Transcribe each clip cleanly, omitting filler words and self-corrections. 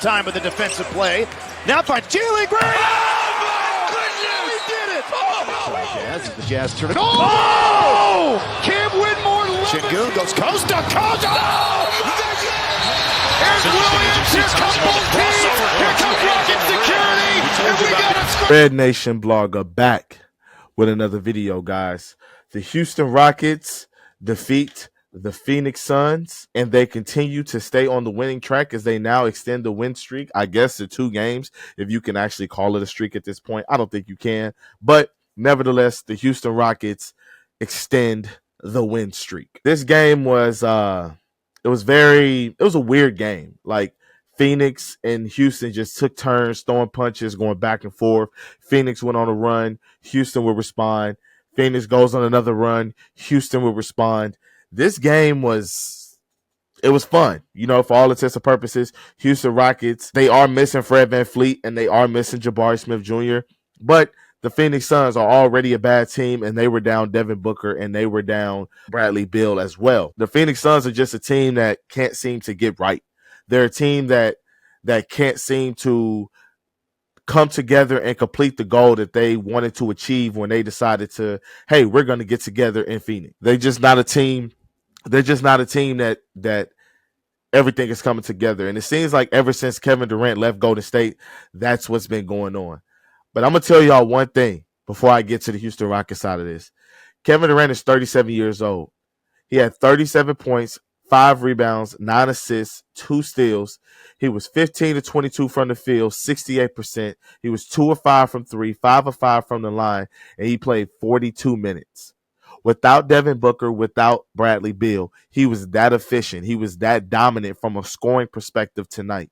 time with the defensive play. Now finds Jalen Green. Oh, my goodness! He did it! Oh! Jazz, the Jazz turn it. Oh! Cam Whitmore. Şengün goes coast to coast. Oh! Here's Williams. Here comes both teams. Here comes Rocket Security. And we got a score. Red Nation Blogga back with another video, guys. The Houston Rockets defeat the Phoenix Suns, and they continue to stay on the winning track as they now extend the win streak, I guess, to 2 games, if you can actually call it a streak at this point. I don't think you can, but nevertheless, the Houston Rockets extend the win streak. This game was it was a weird game. Like, Phoenix and Houston just took turns throwing punches, going back and forth. Phoenix went on a run, Houston would respond. Phoenix goes on another run, Houston would respond. This game was fun, you know, for all intents and purposes. Houston Rockets, they are missing Fred VanVleet and they are missing Jabari Smith Jr., but the Phoenix Suns are already a bad team, and they were down Devin Booker and they were down Bradley Beal as well. The Phoenix Suns are just a team that can't seem to get right. They're a team that can't seem to come together and complete the goal that they wanted to achieve when they decided to, hey, we're going to get together in Phoenix. They're just not a team. They're just not a team that everything is coming together. And it seems like ever since Kevin Durant left Golden State, that's what's been going on. But I'm going to tell y'all one thing before I get to the Houston Rockets side of this. Kevin Durant is 37 years old. He had 37 points, 5 rebounds, 9 assists, 2 steals. He was 15 to 22 from the field, 68%. He was 2 of 5 from 3, 5 of 5 from the line, and he played 42 minutes. Without Devin Booker, without Bradley Beal, he was that efficient. He was that dominant from a scoring perspective tonight.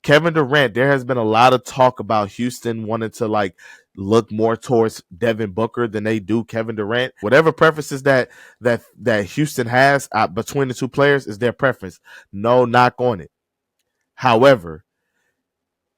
Kevin Durant, there has been a lot of talk about Houston wanting to look more towards Devin Booker than they do Kevin Durant. Whatever preferences that Houston has between the two players is their preference. No knock on it. However,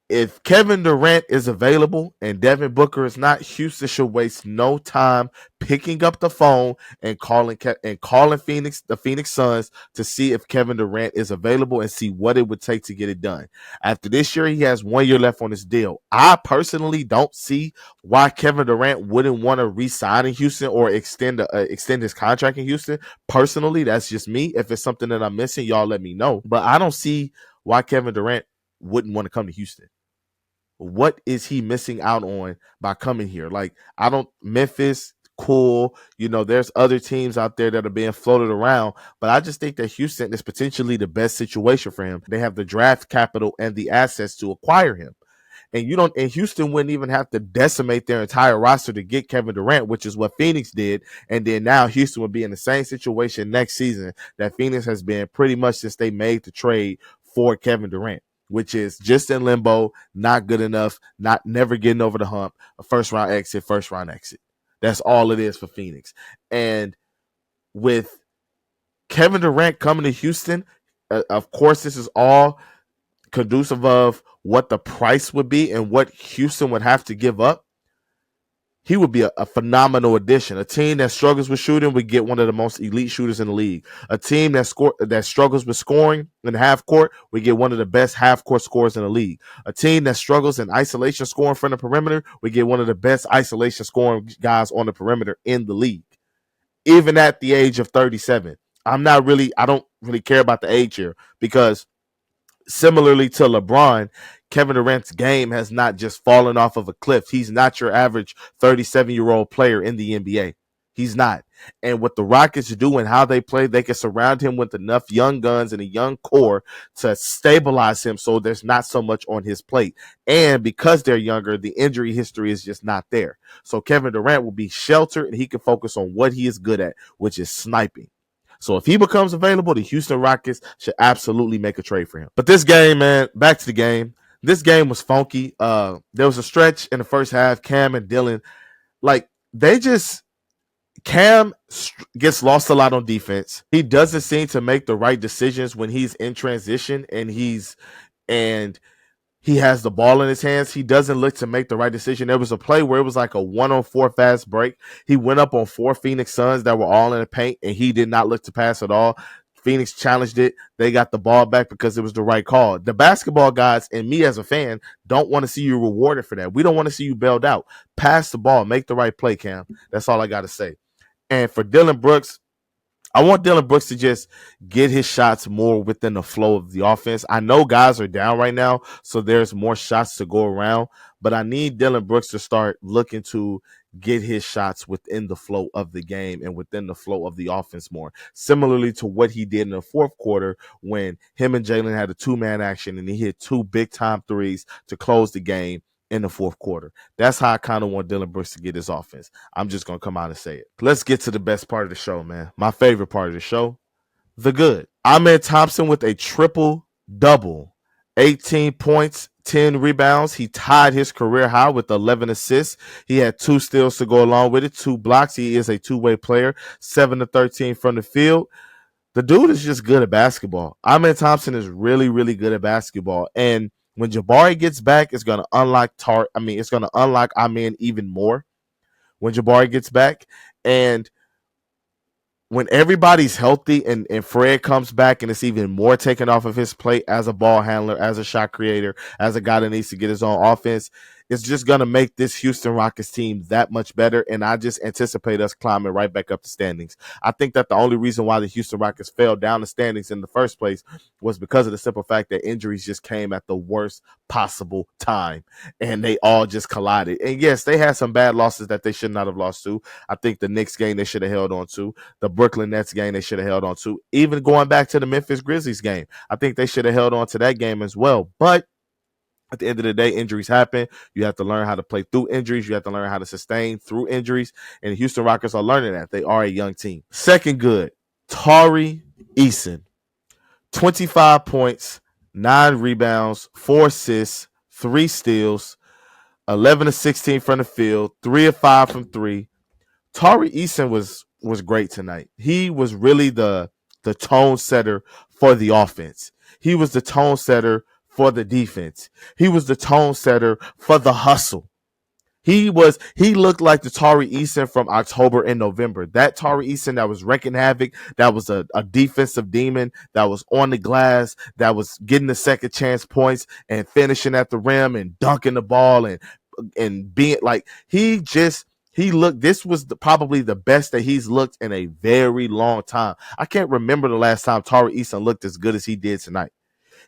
if Kevin Durant is available and Devin Booker is not, Houston should waste no time picking up the phone and calling the Phoenix Suns to see if Kevin Durant is available and see what it would take to get it done. After this year, he has 1 year left on his deal. I personally don't see why Kevin Durant wouldn't want to re-sign in Houston or extend his contract in Houston. Personally, that's just me. If it's something that I'm missing, y'all let me know. But I don't see why Kevin Durant wouldn't want to come to Houston. What is he missing out on by coming here? Memphis, cool. You know, there's other teams out there that are being floated around, but I just think that Houston is potentially the best situation for him. They have the draft capital and the assets to acquire him. And Houston wouldn't even have to decimate their entire roster to get Kevin Durant, which is what Phoenix did. And then now Houston would be in the same situation next season that Phoenix has been pretty much since they made the trade for Kevin Durant, which is just in limbo, not good enough, never getting over the hump, a first round exit. That's all it is for Phoenix. And with Kevin Durant coming to Houston, of course, this is all conducive of what the price would be and what Houston would have to give up. He would be a phenomenal addition. A team that struggles with shooting would get one of the most elite shooters in the league. A team that struggles with scoring in half court would get one of the best half court scorers in the league. A team that struggles in isolation scoring from the perimeter would get one of the best isolation scoring guys on the perimeter in the league. Even at the age of 37. I don't really care about the age here, because similarly to LeBron, Kevin Durant's game has not just fallen off of a cliff. He's not your average 37-year-old player in the NBA. He's not. And what the Rockets do and how they play, they can surround him with enough young guns and a young core to stabilize him so there's not so much on his plate. And because they're younger, the injury history is just not there. So Kevin Durant will be sheltered and he can focus on what he is good at, which is sniping. So if he becomes available, the Houston Rockets should absolutely make a trade for him. But this game, man, back to the game. This game was funky. There was a stretch in the first half. Cam and Dylan, Cam gets lost a lot on defense. He doesn't seem to make the right decisions when he's in transition and he has the ball in his hands. He doesn't look to make the right decision. There was a play where it was like a 1-on-4 fast break. He went up on 4 Phoenix Suns that were all in the paint, and he did not look to pass at all. Phoenix challenged it. They got the ball back because it was the right call. The basketball guys and me as a fan don't want to see you rewarded for that. We don't want to see you bailed out. Pass the ball. Make the right play, Cam. That's all I got to say. And for Dillon Brooks, I want Dillon Brooks to just get his shots more within the flow of the offense. I know guys are down right now, so there's more shots to go around, but I need Dillon Brooks to start looking to get his shots within the flow of the game and within the flow of the offense more, similarly to what he did in the fourth quarter when him and Jalen had a two-man action and he hit 2 big-time threes to close the game in the fourth quarter. That's how I kind of want Dillon Brooks to get his offense. I'm just going to come out and say it. Let's get to the best part of the show, man. My favorite part of the show, the good. Amen Thompson with a triple-double, 18 points, 10 rebounds. He tied his career high with 11 assists. He had 2 steals to go along with it, 2 blocks. He is a two-way player, 7 to 13 from the field. The dude is just good at basketball. Amen Thompson is really, really good at basketball. And when Jabari gets back, it's gonna unlock Amen even more when Jabari gets back. And when everybody's healthy and Fred comes back and it's even more taken off of his plate as a ball handler, as a shot creator, as a guy that needs to get his own offense, it's just going to make this Houston Rockets team that much better. And I just anticipate us climbing right back up the standings. I think that the only reason why the Houston Rockets fell down the standings in the first place was because of the simple fact that injuries just came at the worst possible time and they all just collided. And yes, they had some bad losses that they should not have lost to. I think the Knicks game they should have held on to. The Brooklyn Nets game they should have held on to. Even going back to the Memphis Grizzlies game, I think they should have held on to that game as well. But at the end of the day, injuries happen. You have to learn how to play through injuries. You have to learn how to sustain through injuries. And the Houston Rockets are learning that. They are a young team. Second good, Tari Eason. 25 points, 9 rebounds, 4 assists, 3 steals, 11 to 16 from the field, 3 of 5 from 3. Tari Eason was great tonight. He was really the tone setter for the offense. He was the tone setter for the defense. He was the tone setter for the hustle. He looked like the Tari Eason from October and November. That Tari Eason that was wrecking havoc, that was a defensive demon, that was on the glass, that was getting the second chance points and finishing at the rim and dunking the ball and being like he looked. This was probably the best that he's looked in a very long time. I can't remember the last time Tari Eason looked as good as he did tonight.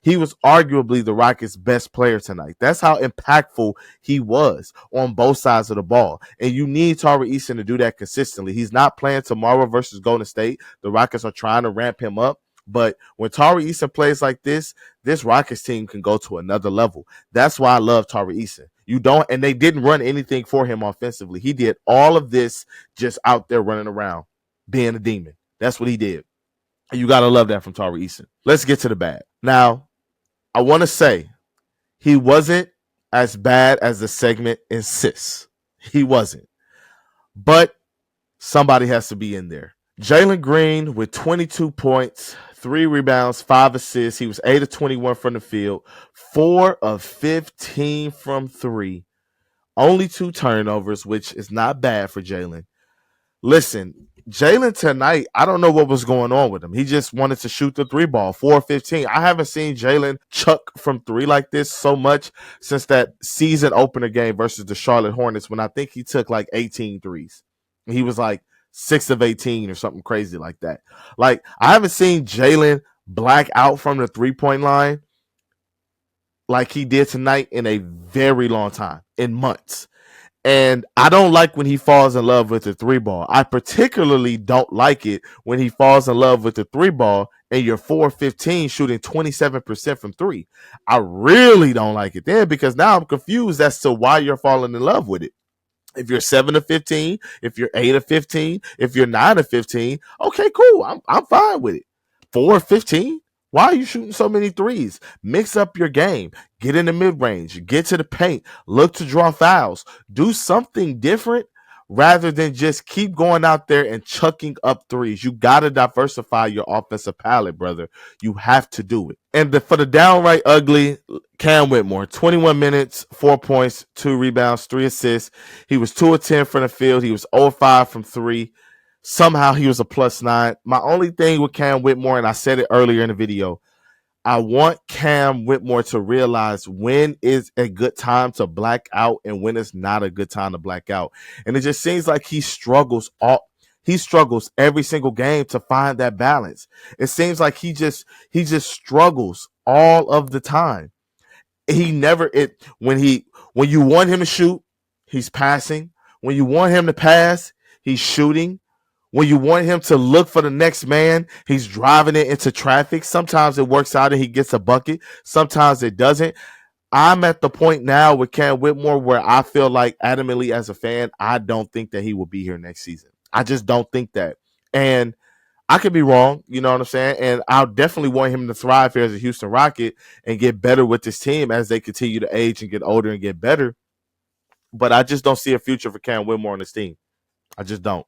He was arguably the Rockets' best player tonight. That's how impactful he was on both sides of the ball. And you need Tari Eason to do that consistently. He's not playing tomorrow versus Golden State. The Rockets are trying to ramp him up. But when Tari Eason plays like this Rockets team can go to another level. That's why I love Tari Eason. And they didn't run anything for him offensively. He did all of this just out there running around, being a demon. That's what he did. And you got to love that from Tari Eason. Let's get to the bad. Now, I want to say he wasn't as bad as the segment insists. He wasn't. But somebody has to be in there. Jalen Green with 22 points, 3 rebounds, 5 assists. He was 8 of 21 from the field, 4 of 15 from 3. Only 2 turnovers, which is not bad for Jalen. Listen, Jalen tonight, I don't know what was going on with him. He just wanted to shoot the 3 ball, 4 of 15. I haven't seen Jalen chuck from 3 like this so much since that season opener game versus the Charlotte Hornets when I think he took like 18 threes. He was like 6 of 18 or something crazy like that. Like, I haven't seen Jalen black out from the 3-point line like he did tonight in a very long time, in months. And I don't like when he falls in love with the 3 ball. I particularly don't like it when he falls in love with the 3 ball and you're 4-15 shooting 27% from 3. I really don't like it then because now I'm confused as to why you're falling in love with it. If you're 7 of 15, if you're 8 of 15, if you're 9 of 15, okay, cool. I'm fine with it. 4 of 15? Why are you shooting so many threes? Mix up your game. Get in the mid-range. Get to the paint. Look to draw fouls. Do something different rather than just keep going out there and chucking up threes. You got to diversify your offensive palette, brother. You have to do it. And for the downright ugly, Cam Whitmore, 21 minutes, 4 points, 2 rebounds, 3 assists. He was 2 of 10 from the field. He was 0 of 5 from 3. somehow he was a +9. My only thing with Cam Whitmore, and I said it earlier in the video, I want Cam Whitmore to realize when is a good time to black out and when is not a good time to black out. And it just seems like he struggles every single game to find that balance. It seems like he just struggles all of the time. When you want him to shoot, he's passing. When you want him to pass, he's shooting. When you want him to look for the next man, he's driving it into traffic. Sometimes it works out and he gets a bucket. Sometimes it doesn't. I'm at the point now with Cam Whitmore where I feel like adamantly as a fan, I don't think that he will be here next season. I just don't think that. And I could be wrong, you know what I'm saying? And I'll definitely want him to thrive here as a Houston Rocket and get better with this team as they continue to age and get older and get better. But I just don't see a future for Cam Whitmore on this team. I just don't.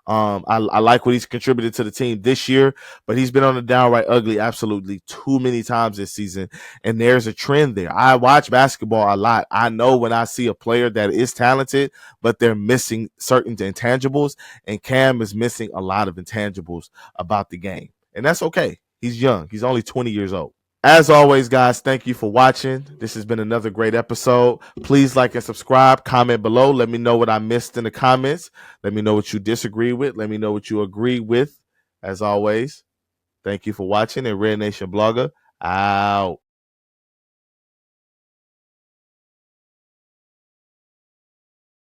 I like what he's contributed to the team this year, but he's been on the downright ugly absolutely too many times this season, and there's a trend there. I watch basketball a lot. I know when I see a player that is talented, but they're missing certain intangibles, and Cam is missing a lot of intangibles about the game, and that's okay. He's young. He's only 20 years old. As always, guys, thank you for watching. This has been another great episode. Please like and subscribe. Comment below. Let me know what I missed in the comments. Let me know what you disagree with. Let me know what you agree with. As always, thank you for watching. And RedNationBlogga out.